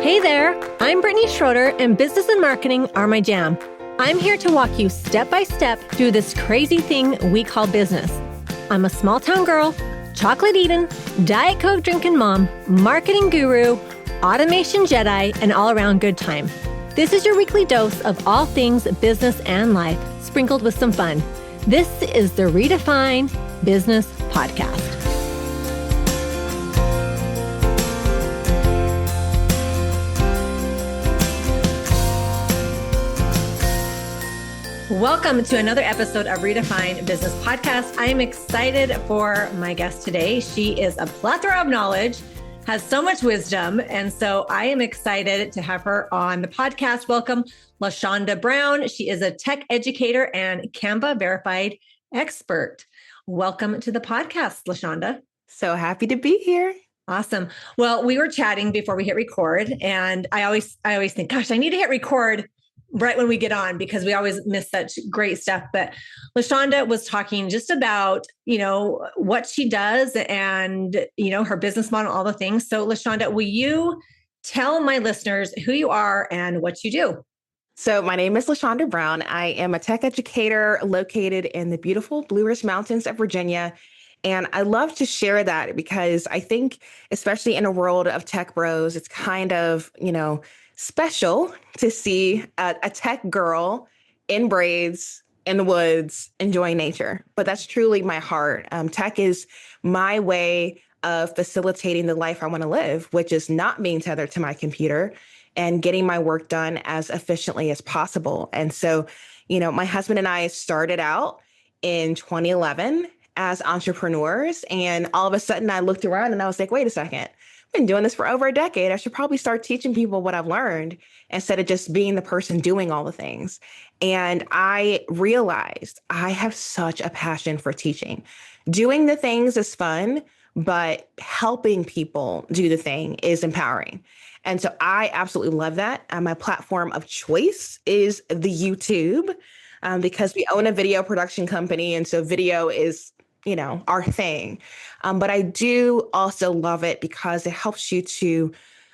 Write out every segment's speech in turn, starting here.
Hey there, I'm Brittany Schroeder, and business and marketing are my jam. I'm here to walk you step by step through this crazy thing we call business. I'm a small town girl, chocolate eating, Diet Coke drinking mom, marketing guru, automation Jedi, and all around good time. This is your weekly dose of all things business and life, sprinkled with some fun. This is the Redefine Business Podcast. Welcome to another episode of Redefine Business Podcast. I am excited for my guest today. She is a plethora of knowledge, has so much wisdom, and so I am excited to have her on the podcast. Welcome, LaShonda Brown. She is a tech educator and Canva verified expert. Welcome to the podcast, LaShonda. So happy to be here. Awesome. Well, we were chatting before we hit record, and I always think, gosh, I need to hit record right when we get on because we always miss such great stuff. But LaShonda was talking just about, what she does and, her business model, all the things. So LaShonda, will you tell my listeners who you are and what you do? So my name is LaShonda Brown. I am a tech educator located in the beautiful Blue Ridge Mountains of Virginia. And I love to share that because I think, especially in a world of tech bros, it's kind of, special to see a tech girl in braids in the woods enjoying nature. But that's truly my heart. Tech is my way of facilitating the life I want to live, which is not being tethered to my computer and getting my work done as efficiently as possible. And so, my husband and I started out in 2011 as entrepreneurs. And all of a sudden I looked around and I was like, wait a second. Been doing this for over a decade. I should probably start teaching people what I've learned instead of just being the person doing all the things. And I realized I have such a passion for teaching. Doing the things is fun, but helping people do the thing is empowering. And so I absolutely love that. My platform of choice is the YouTube because we own a video production company. And so video is our thing. But I do also love it because it helps you to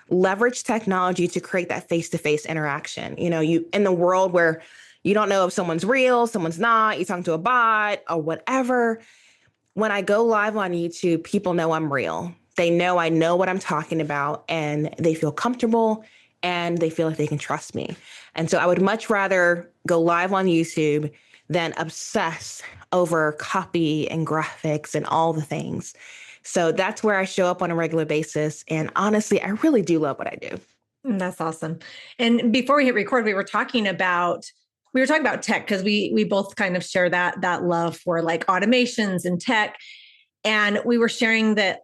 leverage technology to create that face-to-face interaction. You in the world where you don't know if someone's real, someone's not, you're talking to a bot or whatever. When I go live on YouTube, people know I'm real. They know I know what I'm talking about and they feel comfortable and they feel like they can trust me. And so I would much rather go live on YouTube than obsess over copy and graphics and all the things. So that's where I show up on a regular basis. And honestly, I really do love what I do. That's awesome. And before we hit record, we were talking about tech because we both kind of share that love for like automations and tech. And we were sharing that,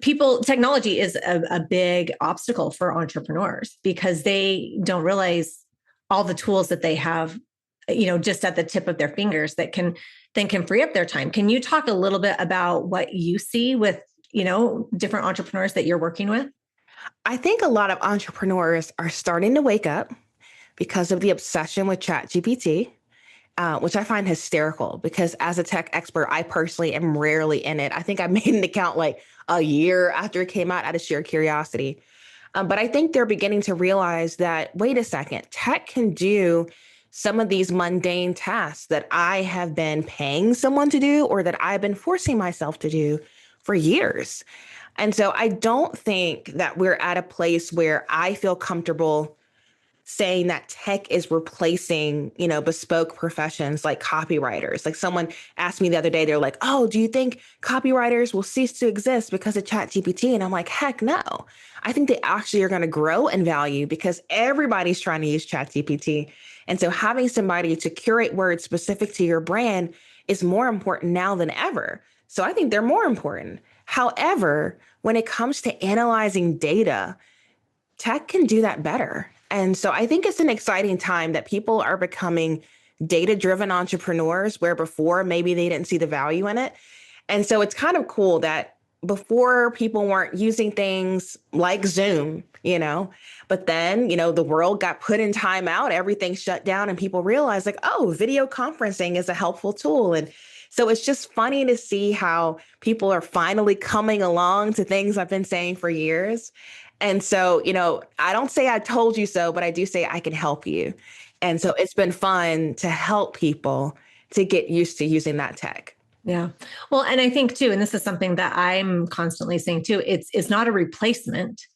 technology is a big obstacle for entrepreneurs because they don't realize all the tools that they have just at the tip of their fingers that can free up their time. Can you talk a little bit about what you see with, different entrepreneurs that you're working with? I think a lot of entrepreneurs are starting to wake up because of the obsession with ChatGPT, which I find hysterical because as a tech expert, I personally am rarely in it. I think I made an account like a year after it came out of sheer curiosity. But I think they're beginning to realize that, wait a second, tech can do some of these mundane tasks that I have been paying someone to do or that I've been forcing myself to do for years. And so I don't think that we're at a place where I feel comfortable saying that tech is replacing, bespoke professions like copywriters. Like someone asked me the other day, they're like, oh, do you think copywriters will cease to exist because of ChatGPT? And I'm like, heck no. I think they actually are going to grow in value because everybody's trying to use ChatGPT. And so having somebody to curate words specific to your brand is more important now than ever. So I think they're more important. However, when it comes to analyzing data, tech can do that better. And so I think it's an exciting time that people are becoming data-driven entrepreneurs where before maybe they didn't see the value in it. And so it's kind of cool that before people weren't using things like Zoom, but then, the world got put in timeout, everything shut down and people realized like, oh, video conferencing is a helpful tool. And so it's just funny to see how people are finally coming along to things I've been saying for years. And so, I don't say I told you so, but I do say I can help you. And so it's been fun to help people to get used to using that tech. Yeah. Well, and I think too, and this is something that I'm constantly saying too, it's not a replacement.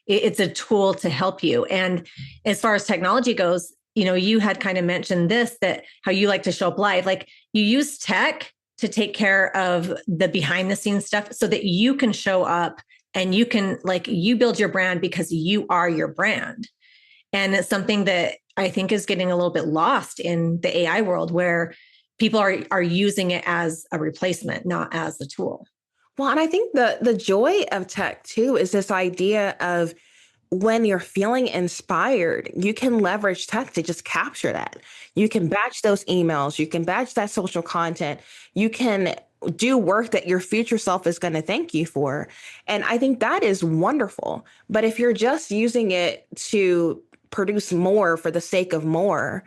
It's a tool to help you. And as far as technology goes, you had kind of mentioned this, that how you like to show up live, like you use tech to take care of the behind the scenes stuff so that you can show up and you can, like, you build your brand because you are your brand. And it's something that I think is getting a little bit lost in the AI world, where people are using it as a replacement, not as a tool. Well, and I think the joy of tech too is this idea of when you're feeling inspired, you can leverage tech to just capture that. You can batch those emails, you can batch that social content, you can do work that your future self is going to thank you for. And I think that is wonderful. But if you're just using it to produce more for the sake of more,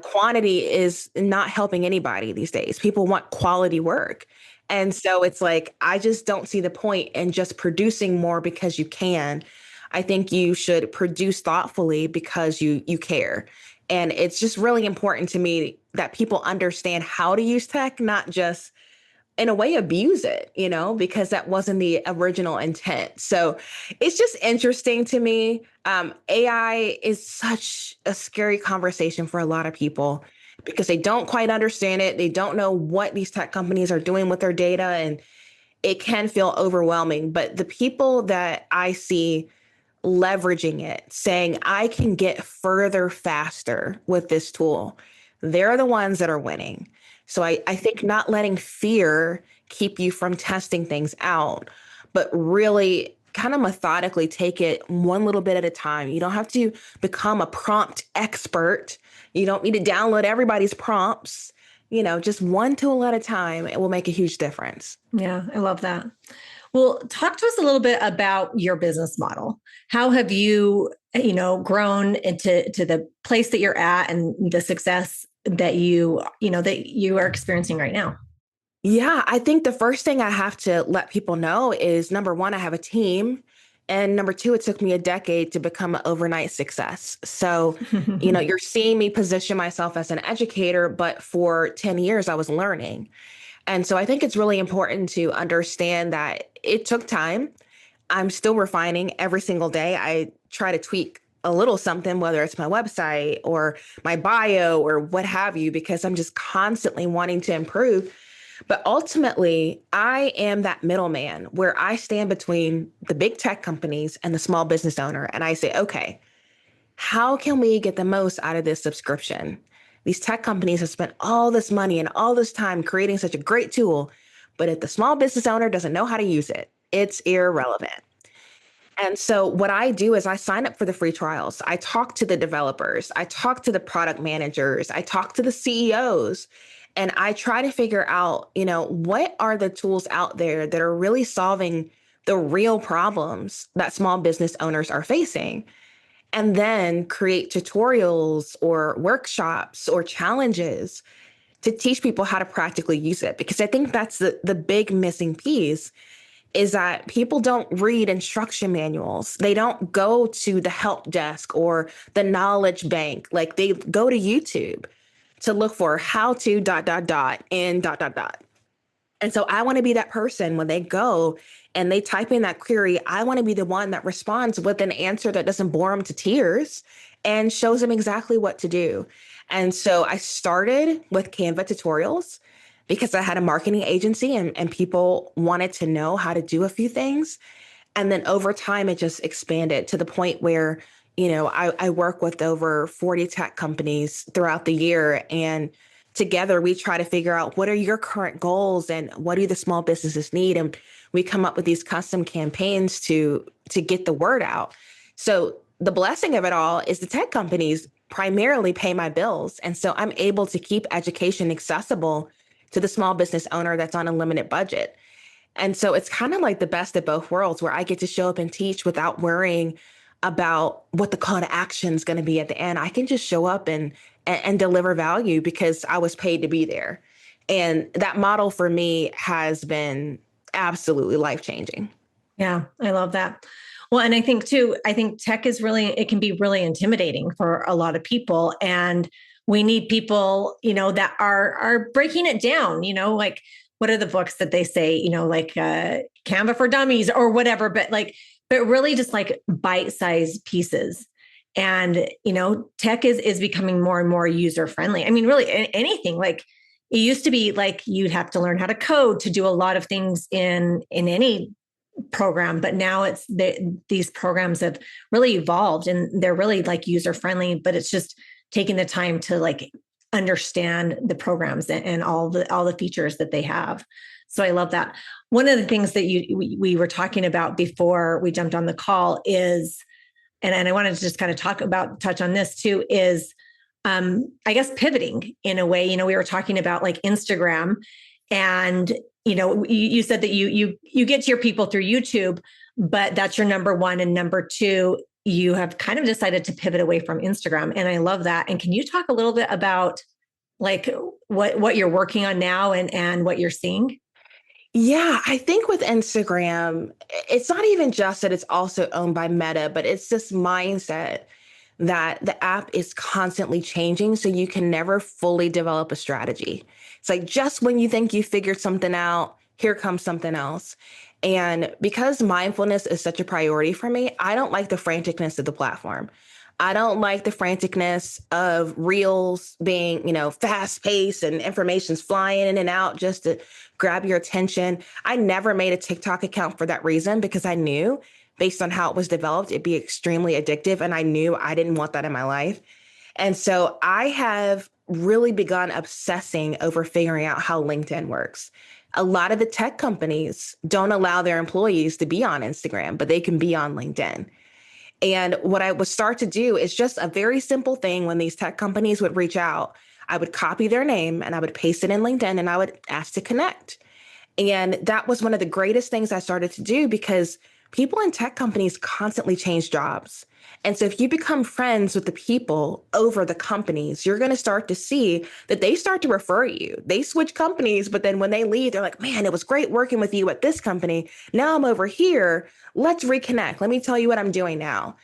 quantity is not helping anybody these days. People want quality work. And so it's like, I just don't see the point in just producing more because you can. I think you should produce thoughtfully because you care. And it's just really important to me that people understand how to use tech, not just in a way abuse it, because that wasn't the original intent. So it's just interesting to me. AI is such a scary conversation for a lot of people because they don't quite understand it. They don't know what these tech companies are doing with their data, and it can feel overwhelming. But the people that I see leveraging it, saying, I can get further faster with this tool, they're the ones that are winning. So I think not letting fear keep you from testing things out, but really kind of methodically take it one little bit at a time. You don't have to become a prompt expert. You don't need to download everybody's prompts. Just one tool at a time, it will make a huge difference. Yeah, I love that. Well, talk to us a little bit about your business model. How have you, grown into the place that you're at and the success that you are experiencing right now? Yeah, I think the first thing I have to let people know is number one, I have a team. And number two, it took me a decade to become an overnight success. So, you're seeing me position myself as an educator, but for 10 years, I was learning. And so I think it's really important to understand that it took time. I'm still refining every single day. I try to tweak a little something, whether it's my website or my bio or what have you, because I'm just constantly wanting to improve. But ultimately, I am that middleman where I stand between the big tech companies and the small business owner. And I say, okay, how can we get the most out of this subscription? These tech companies have spent all this money and all this time creating such a great tool, but if the small business owner doesn't know how to use it, it's irrelevant. And so what I do is I sign up for the free trials. I talk to the developers. I talk to the product managers. I talk to the CEOs. And I try to figure out, what are the tools out there that are really solving the real problems that small business owners are facing, and then create tutorials or workshops or challenges to teach people how to practically use it. Because I think that's the big missing piece is that people don't read instruction manuals. They don't go to the help desk or the knowledge bank. Like, they go to YouTube to look for how to dot, dot, dot, and dot, dot, dot. And so I want to be that person when they go and they type in that query. I want to be the one that responds with an answer that doesn't bore them to tears and shows them exactly what to do. And so I started with Canva tutorials because I had a marketing agency and people wanted to know how to do a few things. And then over time, it just expanded to the point where, I work with over 40 tech companies throughout the year. And together we try to figure out what are your current goals and what do the small businesses need. And we come up with these custom campaigns to get the word out. So the blessing of it all is the tech companies primarily pay my bills. And so I'm able to keep education accessible to the small business owner that's on a limited budget. And so it's kind of like the best of both worlds where I get to show up and teach without worrying about what the call to action is going to be at the end. I can just show up and deliver value because I was paid to be there. And that model for me has been absolutely life-changing. Yeah, I love that. Well, and I think too, I think tech is really, it can be really intimidating for a lot of people. And we need people, that are breaking it down, like what are the books that they say, like Canva for Dummies or whatever, but really just like bite-sized pieces. And, tech is becoming more and more user friendly. I mean, really anything like it used to be like you'd have to learn how to code to do a lot of things in any program, but now these programs have really evolved and they're really like user friendly, but it's just taking the time to like understand the programs and all the features that they have. So I love that. One of the things that we were talking about before we jumped on the call is, and I wanted to just kind of touch on this too, is I guess pivoting in a way. We were talking about like Instagram, and you said that you get to your people through YouTube, but that's your number one, and number two, you have kind of decided to pivot away from Instagram, and I love that. And can you talk a little bit about like what you're working on now and what you're seeing? Yeah, I think with Instagram, it's not even just that it's also owned by Meta, but it's this mindset that the app is constantly changing. So you can never fully develop a strategy. It's like just when you think you figured something out, here comes something else. And because mindfulness is such a priority for me, I don't like the franticness of the platform. I don't like the franticness of reels being, fast paced and information's flying in and out just to grab your attention. I never made a TikTok account for that reason because I knew based on how it was developed, it'd be extremely addictive. And I knew I didn't want that in my life. And so I have really begun obsessing over figuring out how LinkedIn works. A lot of the tech companies don't allow their employees to be on Instagram, but they can be on LinkedIn. And what I would start to do is just a very simple thing when these tech companies would reach out. I would copy their name and I would paste it in LinkedIn and I would ask to connect. And that was one of the greatest things I started to do because people in tech companies constantly change jobs. And so if you become friends with the people over the companies, you're going to start to see that they start to refer you. They switch companies, but then when they leave, they're like, man, it was great working with you at this company. Now I'm over here. Let's reconnect. Let me tell you what I'm doing now.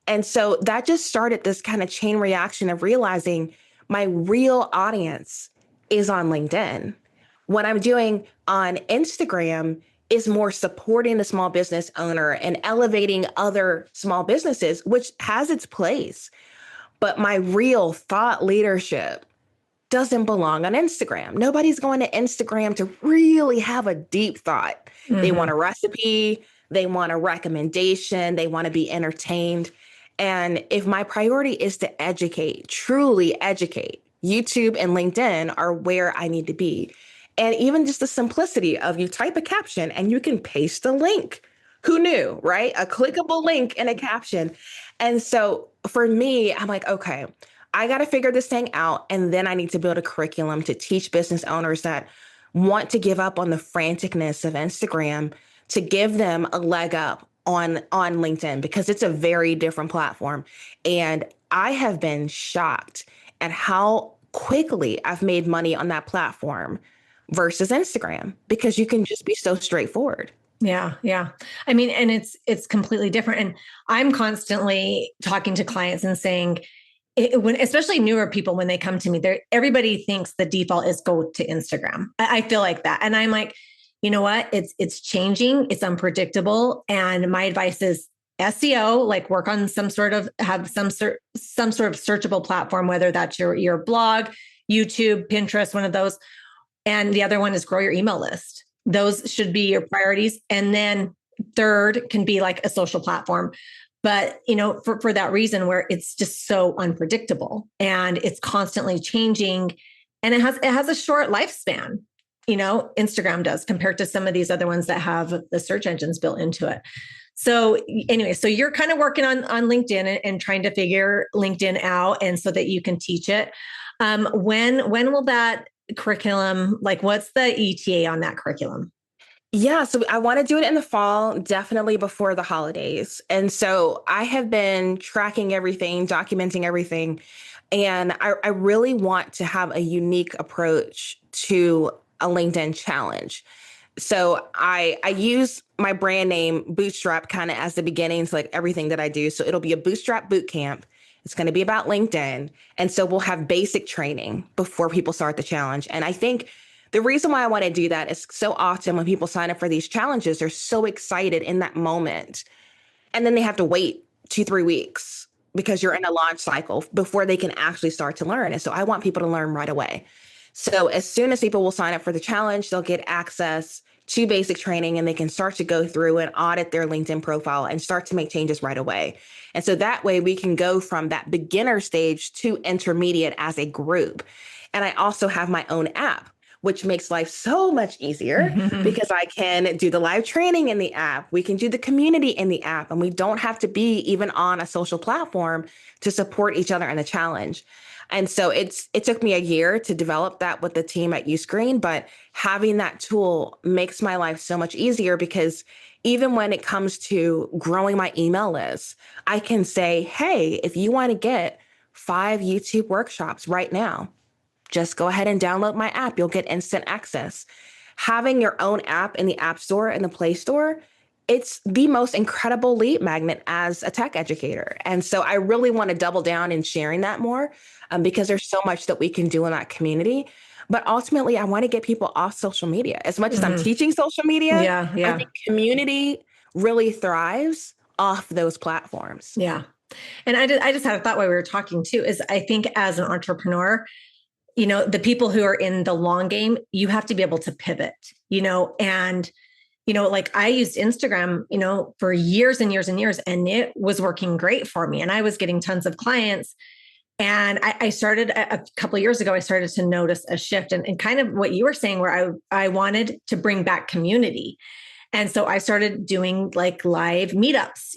And so that just started this kind of chain reaction of realizing my real audience is on LinkedIn. What I'm doing on Instagram is more supporting the small business owner and elevating other small businesses, which has its place. But my real thought leadership doesn't belong on Instagram. Nobody's going to Instagram to really have a deep thought. They want a recipe, they want a recommendation, they want to be entertained. And if my priority is to educate, truly educate, YouTube and LinkedIn are where I need to be. And even just the simplicity of you type a caption and you can paste a link. Who knew, right? A clickable link in a caption. And so for me, I'm like, okay, I got to figure this thing out. And then I need to build a curriculum to teach business owners that want to give up on the franticness of Instagram to give them a leg up on LinkedIn because it's a very different platform. And I have been shocked at how quickly I've made money on that platform versus Instagram because you can just be so straightforward. Yeah, yeah. I mean, and it's completely different. And I'm constantly talking to clients and saying, when especially newer people when they come to me, everybody thinks the default is go to Instagram. I feel like that, and I'm like, you know what? It's changing. It's unpredictable, and my advice is SEO. Like work on have some sort of searchable platform, whether that's your blog, YouTube, Pinterest, one of those. And the other one is grow your email list. Those should be your priorities. And then third can be like a social platform. But, for that reason where it's just so unpredictable and it's constantly changing and it has a short lifespan, Instagram does compared to some of these other ones that have the search engines built into it. So anyway, so you're kind of working on LinkedIn and trying to figure LinkedIn out and so that you can teach it. When will that curriculum, like what's the ETA on that curriculum? Yeah, so I want to do it in the fall, definitely before the holidays. And so I have been tracking everything, documenting everything. And I really want to have a unique approach to a LinkedIn challenge. So I use my brand name Bootstrap kind of as the beginning to like everything that I do. So it'll be a Bootstrap boot camp. It's going to be about LinkedIn. And so we'll have basic training before people start the challenge. And I think the reason why I want to do that is so often when people sign up for these challenges, they're so excited in that moment. And then they have to wait 2, 3 weeks because you're in a launch cycle before they can actually start to learn. And so I want people to learn right away. So as soon as people will sign up for the challenge, they'll get access to basic training and they can start to go through and audit their LinkedIn profile and start to make changes right away. And so that way we can go from that beginner stage to intermediate as a group. And I also have my own app, which makes life so much easier because I can do the live training in the app. We can do the community in the app, and we don't have to be even on a social platform to support each other in the challenge. And so it took me a year to develop that with the team at Uscreen, but having that tool makes my life so much easier because even when it comes to growing my email list, I can say, hey, if you want to get 5 YouTube workshops right now, just go ahead and download my app. You'll get instant access. Having your own app in the App Store and the Play Store, it's the most incredible lead magnet as a tech educator. And so I really want to double down in sharing that more because there's so much that we can do in that community. But ultimately, I want to get people off social media. As much as I'm teaching social media, Yeah, I yeah, think community really thrives off those platforms. yeah. And I just had a thought while we were talking too, is I think as an entrepreneur, the people who are in the long game, you have to be able to pivot, and, like I used Instagram, for years and years and years, and it was working great for me. And I was getting tons of clients. And I started a couple of years ago, I started to notice a shift and kind of what you were saying, where I wanted to bring back community. And so I started doing like live meetups,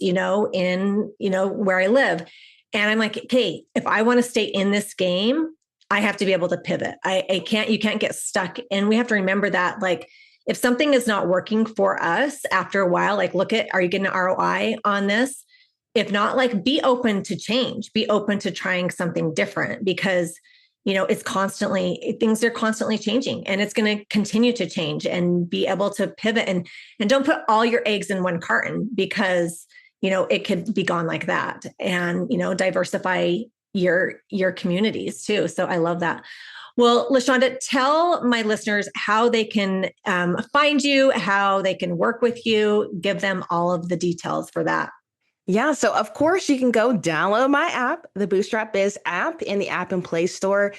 in, where I live. And I'm like, okay, if I want to stay in this game, I have to be able to pivot. You can't get stuck. And we have to remember that, like, if something is not working for us after a while, like, are you getting an ROI on this? If not, like, be open to change, be open to trying something different because, things are constantly changing and it's going to continue to change, and be able to pivot and don't put all your eggs in one carton because, it could be gone like that, and, diversify your communities too. So I love that. Well, LaShonda, tell my listeners how they can find you, how they can work with you, give them all of the details for that. Yeah, so of course you can go download my app, the Bootstrap Biz app in the App and Play Store.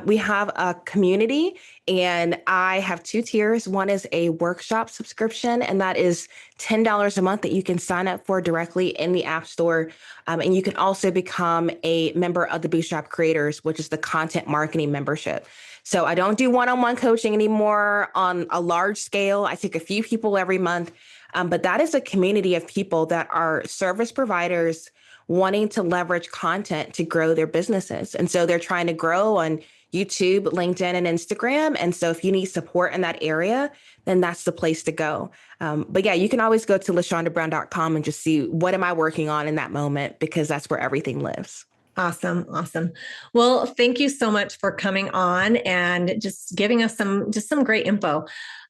We have a community and I have 2 tiers. One is a workshop subscription, and that is $10 a month that you can sign up for directly in the App Store. And you can also become a member of the Bootstrap Creators, which is the content marketing membership. So I don't do one-on-one coaching anymore on a large scale. I take a few people every month. But that is a community of people that are service providers wanting to leverage content to grow their businesses. And so they're trying to grow on YouTube, LinkedIn, and Instagram. And so if you need support in that area, then that's the place to go. But yeah, you can always go to LaShondaBrown.com and just see what am I working on in that moment, because that's where everything lives. Awesome. Awesome. Well, thank you so much for coming on and just giving us some great info.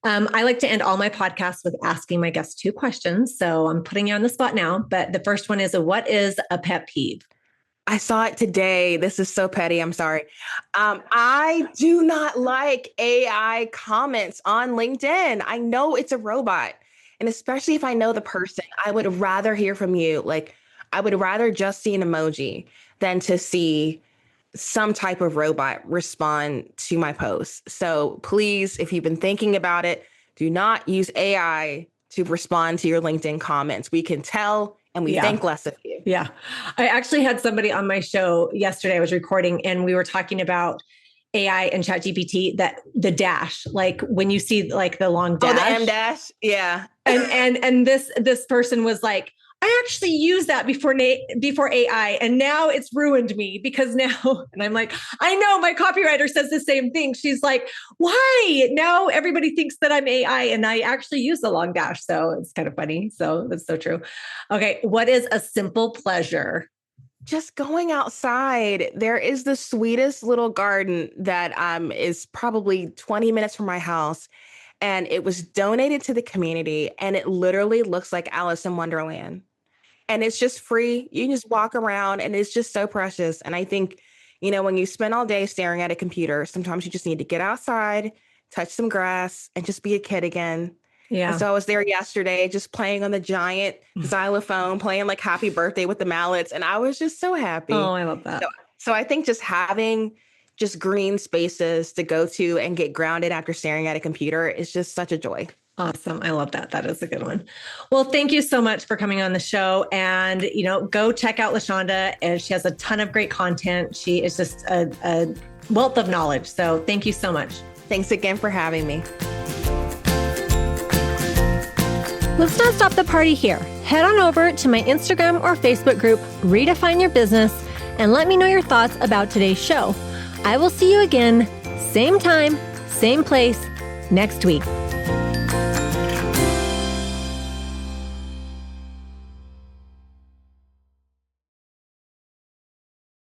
I like to end all my podcasts with asking my guests 2 questions. So I'm putting you on the spot now, but the first one is, what is a pet peeve? I saw it today. This is so petty. I'm sorry. I do not like AI comments on LinkedIn. I know it's a robot. And especially if I know the person, I would rather hear from you. Like, I would rather just see an emoji than to see some type of robot respond to my posts. So please, if you've been thinking about it, do not use AI to respond to your LinkedIn comments. We can tell and we think less of you. Yeah. I actually had somebody on my show yesterday. I was recording and we were talking about AI and ChatGPT, that the dash, like when you see like the long dash. Oh, the M dash. Yeah. And this person was like, I actually used that before AI, and now it's ruined me because now, and I'm like, I know my copywriter says the same thing. She's like, why? Now everybody thinks that I'm AI and I actually use the long dash. So it's kind of funny. So that's so true. Okay. What is a simple pleasure? Just going outside. There is the sweetest little garden that is probably 20 minutes from my house. and it was donated to the community, and it literally looks like Alice in Wonderland. And it's just free. You can just walk around and it's just so precious. And I think, when you spend all day staring at a computer, sometimes you just need to get outside, touch some grass, and just be a kid again. And Yeah. so I was there yesterday just playing on the giant xylophone, playing like Happy Birthday with the mallets. And I was just so happy. Oh, I love that. So I think just having just green spaces to go to and get grounded after staring at a computer is just such a joy. Awesome. I love that. That is a good one. Well, thank you so much for coming on the show. And, go check out LaShonda. And she has a ton of great content. She is just a wealth of knowledge. So thank you so much. Thanks again for having me. Let's not stop the party here. Head on over to my Instagram or Facebook group, Redefine Your Business, and let me know your thoughts about today's show. I will see you again, same time, same place, next week.